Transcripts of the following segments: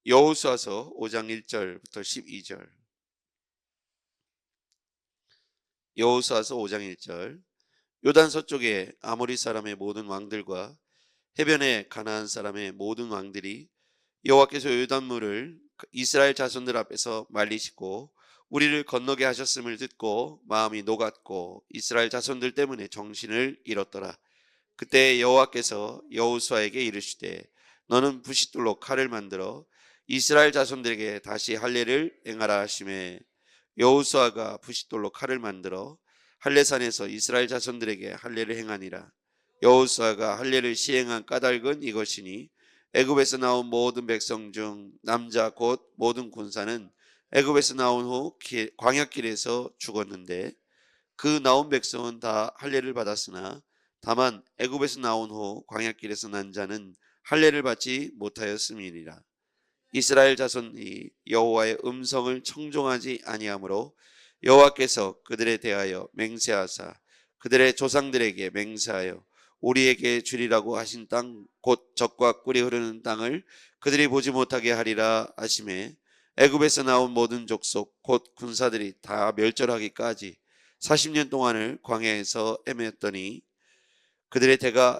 여호수아서 5장 1절부터 12절. 여호수아서 5장 1절. 요단 서쪽에 아모리 사람의 모든 왕들과 해변에 가나안 사람의 모든 왕들이 여호와께서 요단물을 이스라엘 자손들 앞에서 말리시고 우리를 건너게 하셨음을 듣고 마음이 녹았고 이스라엘 자손들 때문에 정신을 잃었더라. 그때 여호와께서 여호수아에게 이르시되 너는 부싯돌로 칼을 만들어 이스라엘 자손들에게 다시 할례를 행하라 하시매 여호수아가 부싯돌로 칼을 만들어 할례산에서 이스라엘 자손들에게 할례를 행하니라. 여호수아가 할례를 시행한 까닭은 이것이니 애굽에서 나온 모든 백성 중 남자 곧 모든 군사는 애굽에서 나온 후 광야길에서 죽었는데 그 나온 백성은 다 할례를 받았으나 다만 애굽에서 나온 후 광야길에서 난 자는 할례를 받지 못하였음이니라. 이스라엘 자손이 여호와의 음성을 청종하지 아니하므로 여호와께서 그들에 대하여 맹세하사 그들의 조상들에게 맹세하여 우리에게 주리라고 하신 땅 곧 젖과 꿀이 흐르는 땅을 그들이 보지 못하게 하리라 하시매 애굽에서 나온 모든 족속 곧 군사들이 다 멸절하기까지 40년 동안을 광야에서 헤매었더니 그들의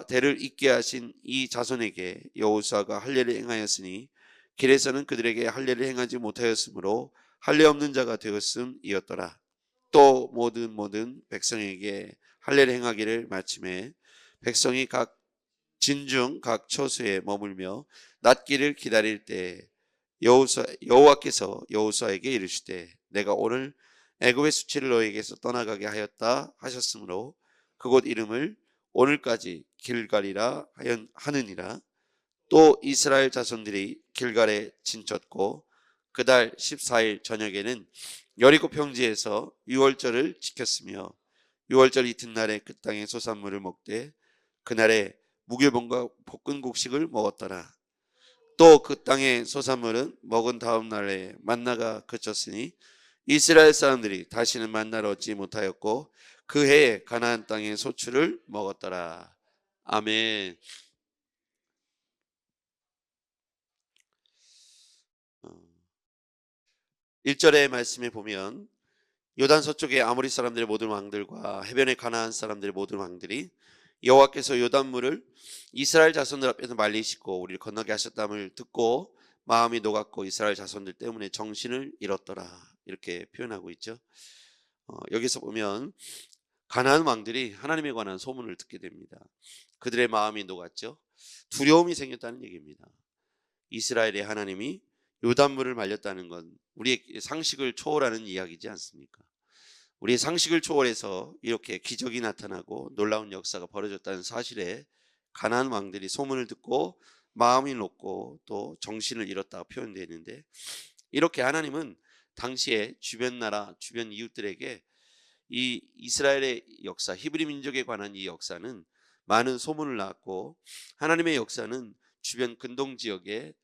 대를 잇게 하신 이 자손에게 여호수아가 할례를 행하였으니 길에서는 그들에게 할례를 행하지 못하였으므로 할례 없는 자가 되었음이었더라. 또 모든 백성에게 할례를 행하기를 마침에 백성이 각 진중 각 처소에 머물며 낫기를 기다릴 때 여호와께서 여호수아에게 이르시되 내가 오늘 애굽의 수치를 너에게서 떠나가게 하였다 하셨으므로 그곳 이름을 오늘까지 길갈이라 하느니라. 또 이스라엘 자손들이 길갈에 진쳤고 그달 14일 저녁에는 여리고 평지에서 유월절을 지켰으며 유월절 이튿날에 그 땅의 소산물을 먹되 그날에 무교병과 볶은 곡식을 먹었더라. 또 그 땅의 소산물은 먹은 다음 날에 만나가 그쳤으니 이스라엘 사람들이 다시는 만나를 얻지 못하였고 그 해에 가나안 땅의 소출을 먹었더라. 아멘. 1절의 말씀에 보면 요단 서쪽의 아모리 사람들의 모든 왕들과 해변의 가나안 사람들의 모든 왕들이 여호와께서 요단물을 이스라엘 자손들 앞에서 말리시고 우리를 건너게 하셨다함을 듣고 마음이 녹았고 이스라엘 자손들 때문에 정신을 잃었더라 이렇게 표현하고 있죠. 여기서 보면 가나안 왕들이 하나님에 관한 소문을 듣게 됩니다. 그들의 마음이 녹았죠. 두려움이 생겼다는 얘기입니다. 이스라엘의 하나님이 요단물을 말렸다는 건 우리의 상식을 초월하는 이야기지 않습니까? 우리의 상식을 초월해서 이렇게 기적이 나타나고 놀라운 역사가 벌어졌다는 사실에 가나안 왕들이 소문을 듣고 마음이 녹고 또 정신을 잃었다고 표현되어 있는데 이렇게 하나님은 당시에 주변 나라 주변 이웃들에게 이 이스라엘의 역사 히브리 민족에 관한 이 역사는 많은 소문을 낳았고 하나님의 역사는 주변 근동 지역에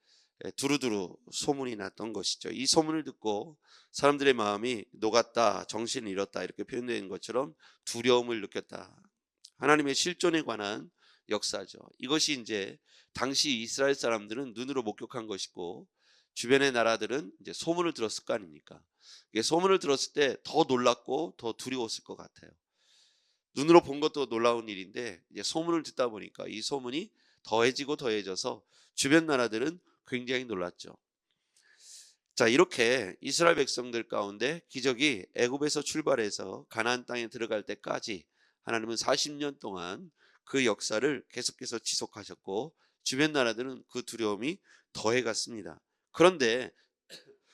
두루두루 소문이 났던 것이죠. 이 소문을 듣고 사람들의 마음이 녹았다, 정신을 잃었다 이렇게 표현되는 것처럼 두려움을 느꼈다. 하나님의 실존에 관한 역사죠. 이것이 이제 당시 이스라엘 사람들은 눈으로 목격한 것이고 주변의 나라들은 이제 소문을 들었을 거 아닙니까? 소문을 들었을 때 더 놀랐고 더 두려웠을 것 같아요. 눈으로 본 것도 놀라운 일인데 이제 소문을 듣다 보니까 이 소문이 더해지고 더해져서 주변 나라들은 굉장히 놀랐죠. 자, 이렇게 이스라엘 백성들 가운데 기적이 애굽에서 출발해서 가나안 땅에 들어갈 때까지 하나님은 40년 동안 그 역사를 계속해서 지속하셨고 주변 나라들은 그 두려움이 더해갔습니다. 그런데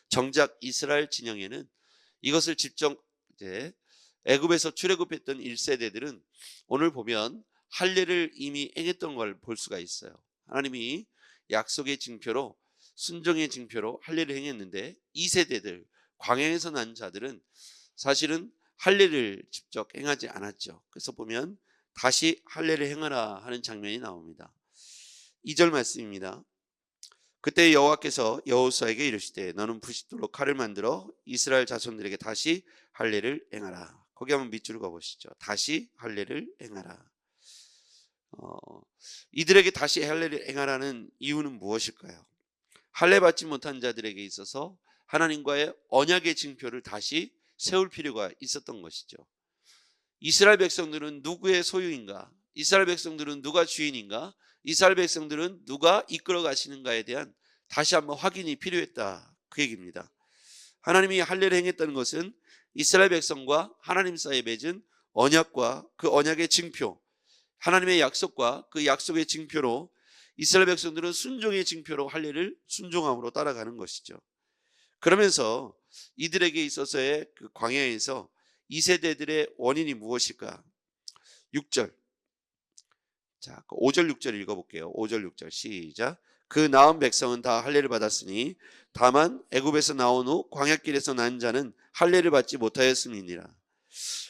정작 이스라엘 진영에는 이것을 직접 이제 애굽에서 출애굽했던 1세대들은 오늘 보면 할례를 이미 행했던 걸 볼 수가 있어요. 하나님이 약속의 징표로 순종의 징표로 할례를 행했는데 2세대들 광야에서 난 자들은 사실은 할례를 직접 행하지 않았죠. 그래서 보면 다시 할례를 행하라 하는 장면이 나옵니다. 2절 말씀입니다. 그때 여호와께서 여호수아에게 이르시되 너는 부싯돌로 칼을 만들어 이스라엘 자손들에게 다시 할례를 행하라. 거기 한번 밑줄을 그어보시죠. 다시 할례를 행하라. 이들에게 다시 할례를 행하라는 이유는 무엇일까요? 할례 받지 못한 자들에게 있어서 하나님과의 언약의 징표를 다시 세울 필요가 있었던 것이죠. 이스라엘 백성들은 누구의 소유인가? 이스라엘 백성들은 누가 주인인가? 이스라엘 백성들은 누가 이끌어 가시는가에 대한 다시 한번 확인이 필요했다. 그 얘기입니다. 하나님이 할례를 행했다는 것은 이스라엘 백성과 하나님 사이에 맺은 언약과 그 언약의 징표, 하나님의 약속과 그 약속의 징표로 이스라엘 백성들은 순종의 징표로 할례를 순종함으로 따라가는 것이죠. 그러면서 이들에게 있어서의 그 광야에서 2세대들의 원인이 무엇일까? 6절. 자, 5절 6절 읽어볼게요. 5절 6절 시작. 그 나은 백성은 다 할례를 받았으니 다만 애굽에서 나온 후 광야길에서 난 자는 할례를 받지 못하였음이니라.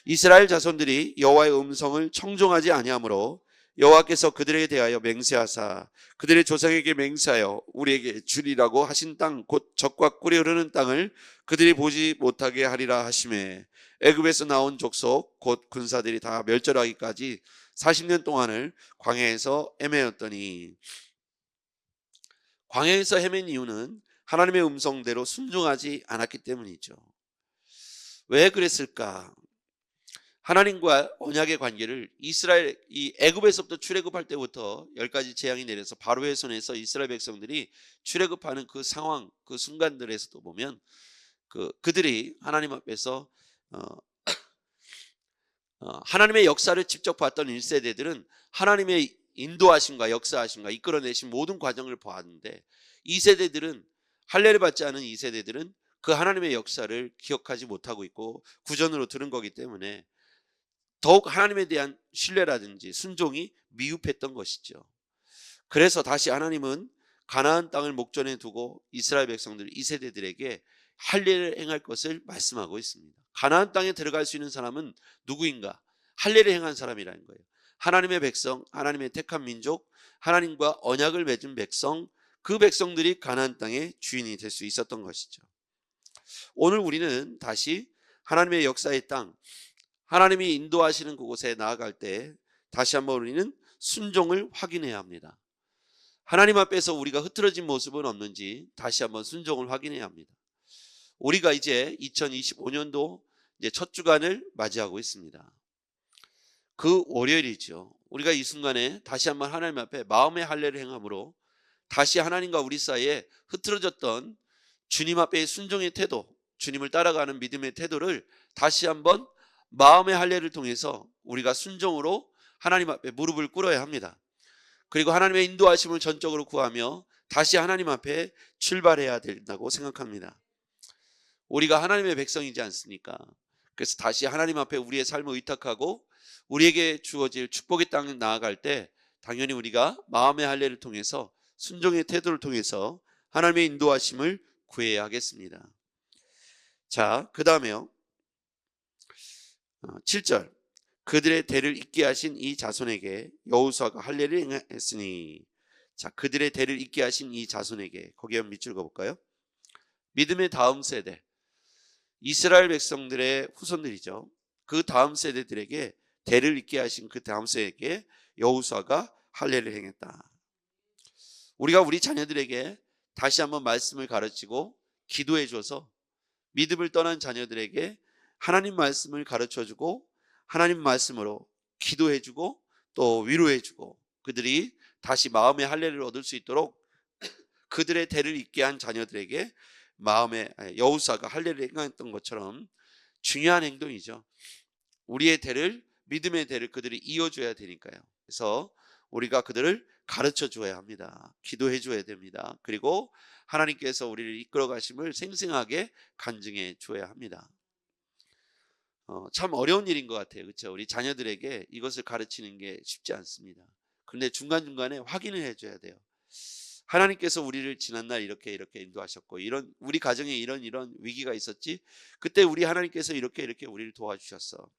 이스라엘 자손들이 여호와의 음성을 청종하지 아니하므로 여호와께서 그들에게 대하여 맹세하사 그들의 조상에게 맹세하여 우리에게 주리라고 하신 땅 곧 젖과 꿀이 흐르는 땅을 그들이 보지 못하게 하리라 하시매 애굽에서 나온 족속 곧 군사들이 다 멸절하기까지 40년 동안을 광야에서 헤매었더니, 광야에서 헤맨 이유는 하나님의 음성대로 순종하지 않았기 때문이죠. 왜 그랬을까? 하나님과 언약의 관계를 이스라엘 이 애굽에서부터 출애굽할 때부터 10가지 재앙이 내려서 바로의 손에서 이스라엘 백성들이 출애굽하는 그 상황, 그 순간들에서도 보면 그들이 하나님 앞에서 하나님의 역사를 직접 봤던 1세대들은 하나님의 인도하심과 역사하심과 이끌어내신 모든 과정을 보았는데, 2세대들은 할례를 받지 않은 2세대들은 그 하나님의 역사를 기억하지 못하고 있고 구전으로 들은 거기 때문에 더욱 하나님에 대한 신뢰라든지 순종이 미흡했던 것이죠. 그래서 다시 하나님은 가나안 땅을 목전에 두고 이스라엘 백성들 2세대들에게 할례를 행할 것을 말씀하고 있습니다. 가나안 땅에 들어갈 수 있는 사람은 누구인가? 할례를 행한 사람이라는 거예요. 하나님의 백성, 하나님의 택한 민족, 하나님과 언약을 맺은 백성, 그 백성들이 가나안 땅의 주인이 될 수 있었던 것이죠. 오늘 우리는 다시 하나님의 역사의 땅, 하나님이 인도하시는 그곳에 나아갈 때 다시 한번 우리는 순종을 확인해야 합니다. 하나님 앞에서 우리가 흐트러진 모습은 없는지 다시 한번 순종을 확인해야 합니다. 우리가 이제 2025년도 이제 첫 주간을 맞이하고 있습니다. 그 월요일이죠. 우리가 이 순간에 다시 한번 하나님 앞에 마음의 할례를 행함으로 다시 하나님과 우리 사이에 흐트러졌던 주님 앞에 순종의 태도, 주님을 따라가는 믿음의 태도를 다시 한번 마음의 할례를 통해서 우리가 순종으로 하나님 앞에 무릎을 꿇어야 합니다. 그리고 하나님의 인도하심을 전적으로 구하며 다시 하나님 앞에 출발해야 된다고 생각합니다. 우리가 하나님의 백성이지 않습니까? 그래서 다시 하나님 앞에 우리의 삶을 의탁하고 우리에게 주어질 축복의 땅에 나아갈 때 당연히 우리가 마음의 할례를 통해서 순종의 태도를 통해서 하나님의 인도하심을 구해야 하겠습니다. 자, 그 다음에요. 7절. 그들의 대를 잇게 하신 이 자손에게 여호수아가 할례를 행했으니. 자, 그들의 대를 잇게 하신 이 자손에게, 거기에 밑줄 그어볼까요? 믿음의 다음 세대, 이스라엘 백성들의 후손들이죠. 그 다음 세대들에게 대를 잇게 하신 그 다음 세대에게 여호수아가 할례를 행했다. 우리가 우리 자녀들에게 다시 한번 말씀을 가르치고 기도해 줘서 믿음을 떠난 자녀들에게 하나님 말씀을 가르쳐주고 하나님 말씀으로 기도해주고 또 위로해주고 그들이 다시 마음의 할례를 얻을 수 있도록 그들의 대를 잇게 한 자녀들에게 마음의 여호수아가 할례를 행했던 것처럼 중요한 행동이죠. 우리의 대를, 믿음의 대를 그들이 이어줘야 되니까요. 그래서 우리가 그들을 가르쳐 줘야 합니다. 기도해 줘야 됩니다. 그리고 하나님께서 우리를 이끌어 가심을 생생하게 간증해 줘야 합니다. 참 어려운 일인 것 같아요. 그렇죠? 우리 자녀들에게 이것을 가르치는 게 쉽지 않습니다. 그런데 중간중간에 확인을 해줘야 돼요. 하나님께서 우리를 지난날 이렇게 인도하셨고 이런 우리 가정에 이런 위기가 있었지. 그때 우리 하나님께서 이렇게 우리를 도와주셨어.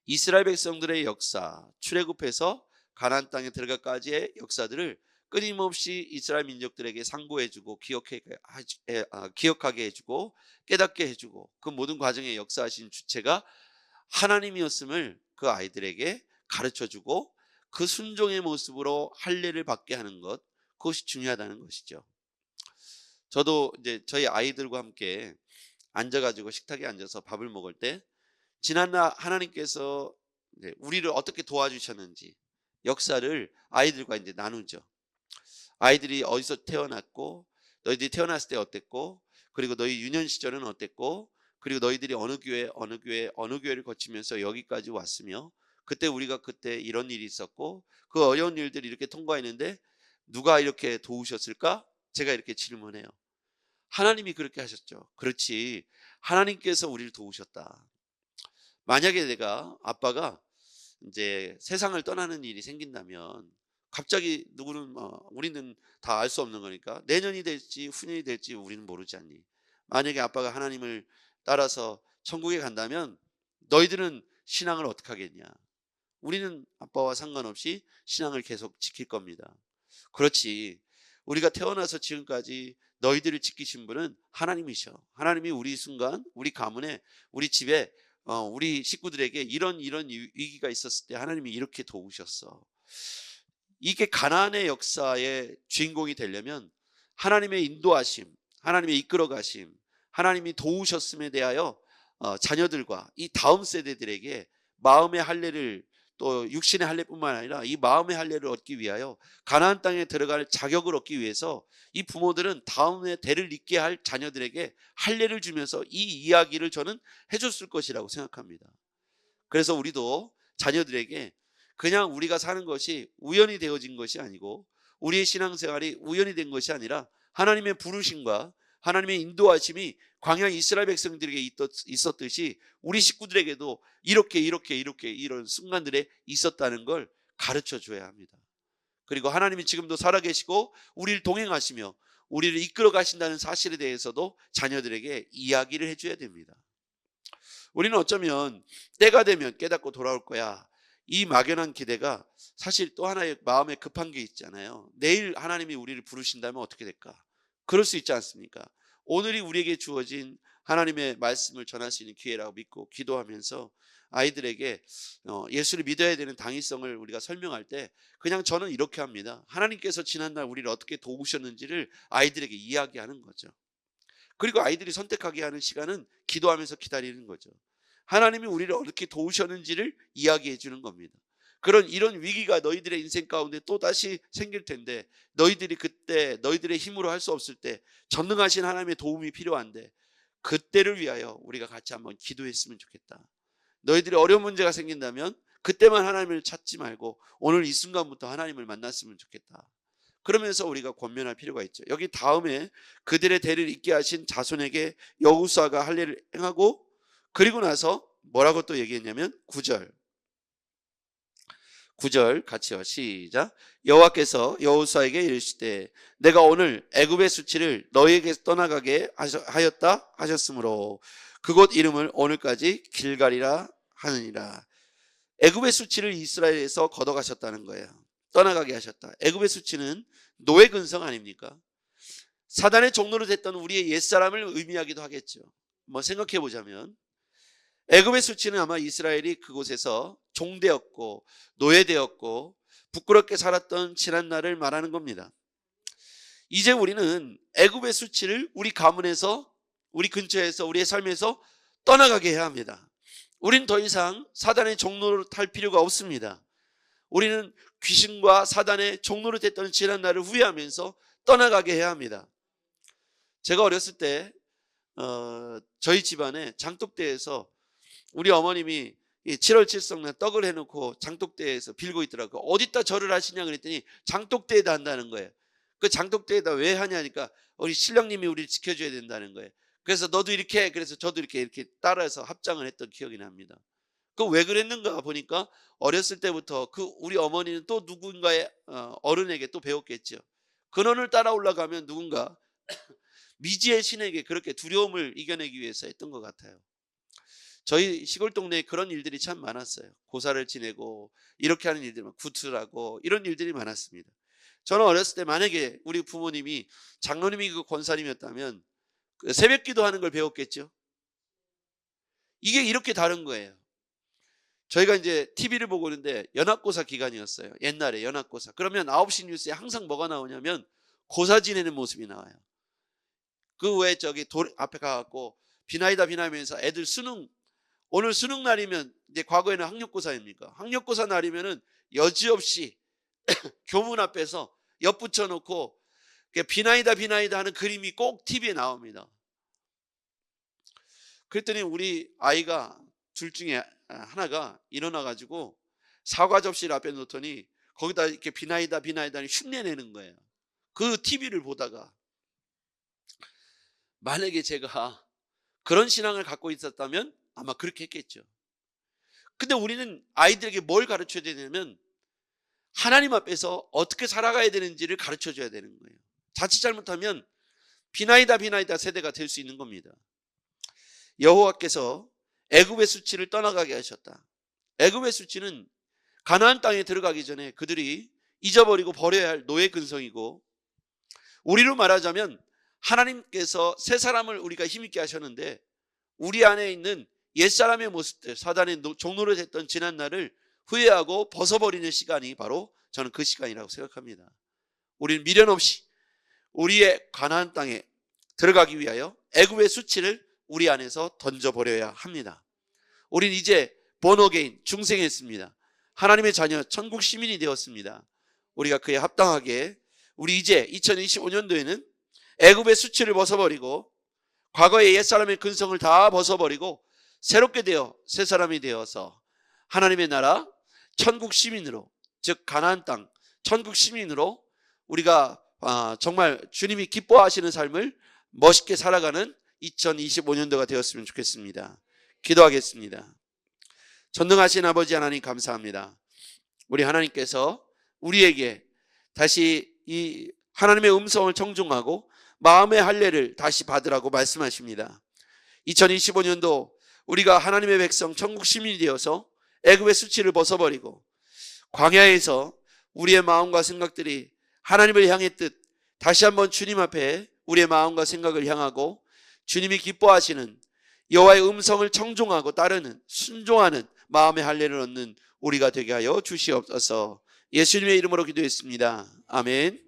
이스라엘 백성들의 역사, 출애굽해서 가나안 땅에 들어가까지의 역사들을 끊임없이 이스라엘 민족들에게 상고해주고 기억하게 해주고 깨닫게 해주고 그 모든 과정에 역사하신 주체가 하나님이었음을 그 아이들에게 가르쳐주고 그 순종의 모습으로 할례를 받게 하는 것, 그것이 중요하다는 것이죠. 저도 이제 저희 아이들과 함께 앉아가지고 식탁에 앉아서 밥을 먹을 때 지난날 하나님께서 이제 우리를 어떻게 도와주셨는지 역사를 아이들과 이제 나누죠. 아이들이 어디서 태어났고, 너희들이 태어났을 때 어땠고, 그리고 너희 유년 시절은 어땠고, 그리고 너희들이 어느 교회를 거치면서 여기까지 왔으며, 그때 우리가 그때 이런 일이 있었고, 그 어려운 일들이 이렇게 통과했는데 누가 이렇게 도우셨을까? 제가 이렇게 질문해요. 하나님이 그렇게 하셨죠. 그렇지. 하나님께서 우리를 도우셨다. 만약에 내가 아빠가 이제 세상을 떠나는 일이 생긴다면 갑자기 누구는 우리는 다 알 수 없는 거니까 내년이 될지 후년이 될지 우리는 모르지 않니. 만약에 아빠가 하나님을 따라서 천국에 간다면 너희들은 신앙을 어떻게 하겠냐. 우리는 아빠와 상관없이 신앙을 계속 지킬 겁니다. 그렇지. 우리가 태어나서 지금까지 너희들을 지키신 분은 하나님이셔. 하나님이 우리 순간, 우리 가문에, 우리 집에, 우리 식구들에게 이런 위기가 있었을 때 하나님이 이렇게 도우셨어. 이게 가나안의 역사의 주인공이 되려면 하나님의 인도하심, 하나님의 이끌어가심, 하나님이 도우셨음에 대하여 자녀들과 이 다음 세대들에게 마음의 할례를, 또 육신의 할례뿐만 아니라 이 마음의 할례를 얻기 위하여 가나안 땅에 들어갈 자격을 얻기 위해서 이 부모들은 다음에 대를 잇게 할 자녀들에게 할례를 주면서 이 이야기를 저는 해줬을 것이라고 생각합니다. 그래서 우리도 자녀들에게 그냥 우리가 사는 것이 우연히 되어진 것이 아니고, 우리의 신앙생활이 우연히 된 것이 아니라 하나님의 부르심과 하나님의 인도하심이 광야 이스라엘 백성들에게 있었듯이 우리 식구들에게도 이렇게 이런 순간들에 있었다는 걸 가르쳐 줘야 합니다. 그리고 하나님이 지금도 살아계시고 우리를 동행하시며 우리를 이끌어 가신다는 사실에 대해서도 자녀들에게 이야기를 해줘야 됩니다. 우리는 어쩌면 때가 되면 깨닫고 돌아올 거야, 이 막연한 기대가 사실 또 하나의 마음에 급한 게 있잖아요. 내일 하나님이 우리를 부르신다면 어떻게 될까? 그럴 수 있지 않습니까? 오늘이 우리에게 주어진 하나님의 말씀을 전할 수 있는 기회라고 믿고 기도하면서 아이들에게 예수를 믿어야 되는 당위성을 우리가 설명할 때 그냥 저는 이렇게 합니다. 하나님께서 지난날 우리를 어떻게 도우셨는지를 아이들에게 이야기하는 거죠. 그리고 아이들이 선택하게 하는 시간은 기도하면서 기다리는 거죠. 하나님이 우리를 어떻게 도우셨는지를 이야기해 주는 겁니다. 이런 위기가 너희들의 인생 가운데 또다시 생길 텐데, 너희들이 그때 너희들의 힘으로 할 수 없을 때 전능하신 하나님의 도움이 필요한데, 그때를 위하여 우리가 같이 한번 기도했으면 좋겠다. 너희들이 어려운 문제가 생긴다면 그때만 하나님을 찾지 말고 오늘 이 순간부터 하나님을 만났으면 좋겠다. 그러면서 우리가 권면할 필요가 있죠. 여기 다음에 그들의 대를 잇게 하신 자손에게 여호수아가 할례를 행하고, 그리고 나서 뭐라고 또 얘기했냐면 9절 같이요. 시작. 여호와께서 여호수아에게 이르시되 내가 오늘 애굽의 수치를 너희에게 떠나가게 하였다 하셨으므로 그곳 이름을 오늘까지 길갈이라 하느니라. 애굽의 수치를 이스라엘에서 걷어가셨다는 거예요. 떠나가게 하셨다. 애굽의 수치는 노예 근성 아닙니까? 사단의 종로로 됐던 우리의 옛사람을 의미하기도 하겠죠. 뭐 생각해 보자면 애굽의 수치는 아마 이스라엘이 그곳에서 종되었고 노예되었고 부끄럽게 살았던 지난 날을 말하는 겁니다. 이제 우리는 애굽의 수치를 우리 가문에서, 우리 근처에서, 우리의 삶에서 떠나가게 해야 합니다. 우린 더 이상 사단의 종로로 탈 필요가 없습니다. 우리는 귀신과 사단의 종로로 됐던 지난 날을 후회하면서 떠나가게 해야 합니다. 제가 어렸을 때 저희 집안에 장독대에서 우리 어머님이 7월 7성날 떡을 해놓고 장독대에서 빌고 있더라고요. 어디다 절을 하시냐 그랬더니 장독대에다 한다는 거예요. 그 장독대에다 왜 하냐니까 우리 신령님이 우리를 지켜줘야 된다는 거예요. 그래서 너도 이렇게 해. 그래서 저도 이렇게 따라서 합장을 했던 기억이 납니다. 그 왜 그랬는가 보니까 어렸을 때부터 우리 어머니는 또 누군가의 어른에게 또 배웠겠죠. 근원을 따라 올라가면 누군가 미지의 신에게 그렇게 두려움을 이겨내기 위해서 했던 것 같아요. 저희 시골 동네에 그런 일들이 참 많았어요. 고사를 지내고 이렇게 하는 일들, 구틀하고 이런 일들이 많았습니다. 저는 어렸을 때 만약에 우리 부모님이 장로님이 그 권사님이었다면 새벽 기도하는 걸 배웠겠죠. 이게 이렇게 다른 거예요. 저희가 이제 TV를 보고 있는데 연합고사 기간이었어요. 옛날에 연합고사. 그러면 9시 뉴스에 항상 뭐가 나오냐면 고사 지내는 모습이 나와요. 그 외에 저기 돌 앞에 가갖고 비나이다 비나이면서 애들 수능, 오늘 수능 날이면 이제 과거에는 학력고사입니까? 학력고사 날이면은 여지없이 교문 앞에서 엿붙여 놓고 비나이다 비나이다 하는 그림이 꼭 TV에 나옵니다. 그랬더니 우리 아이가 둘 중에 하나가 일어나 가지고 사과 접시를 앞에 놓더니 거기다 이렇게 비나이다 비나이다 흉내내는 거예요. 그 TV를 보다가. 만약에 제가 그런 신앙을 갖고 있었다면 아마 그렇게 했겠죠. 근데 우리는 아이들에게 뭘 가르쳐야 되냐면 하나님 앞에서 어떻게 살아가야 되는지를 가르쳐 줘야 되는 거예요. 자칫 잘못하면 비나이다 비나이다 세대가 될 수 있는 겁니다. 여호와께서 애굽의 수치를 떠나가게 하셨다. 애굽의 수치는 가나안 땅에 들어가기 전에 그들이 잊어버리고 버려야 할 노예 근성이고, 우리로 말하자면 하나님께서 새 사람을 우리가 힘있게 하셨는데 우리 안에 있는 옛사람의 모습들, 사단의 종로를 했던 지난 날을 후회하고 벗어버리는 시간이 바로 저는 그 시간이라고 생각합니다. 우리는 미련 없이 우리의 가나안 땅에 들어가기 위하여 애굽의 수치를 우리 안에서 던져버려야 합니다. 우린 이제 본어게인 중생했습니다. 하나님의 자녀 천국 시민이 되었습니다. 우리가 그에 합당하게 우리 이제 2025년도에는 애굽의 수치를 벗어버리고 과거의 옛사람의 근성을 다 벗어버리고 새롭게 되어 새 사람이 되어서 하나님의 나라 천국 시민으로, 즉 가나안 땅 천국 시민으로 우리가 정말 주님이 기뻐하시는 삶을 멋있게 살아가는 2025년도가 되었으면 좋겠습니다. 기도하겠습니다. 전능하신 아버지 하나님 감사합니다. 우리 하나님께서 우리에게 다시 이 하나님의 음성을 청중하고 마음의 할례를 다시 받으라고 말씀하십니다. 2025년도 우리가 하나님의 백성 천국 시민이 되어서 애굽의 수치를 벗어버리고 광야에서 우리의 마음과 생각들이 하나님을 향했듯 다시 한번 주님 앞에 우리의 마음과 생각을 향하고 주님이 기뻐하시는 여호와의 음성을 청종하고 따르는 순종하는 마음의 할례를 얻는 우리가 되게 하여 주시옵소서. 예수님의 이름으로 기도했습니다. 아멘.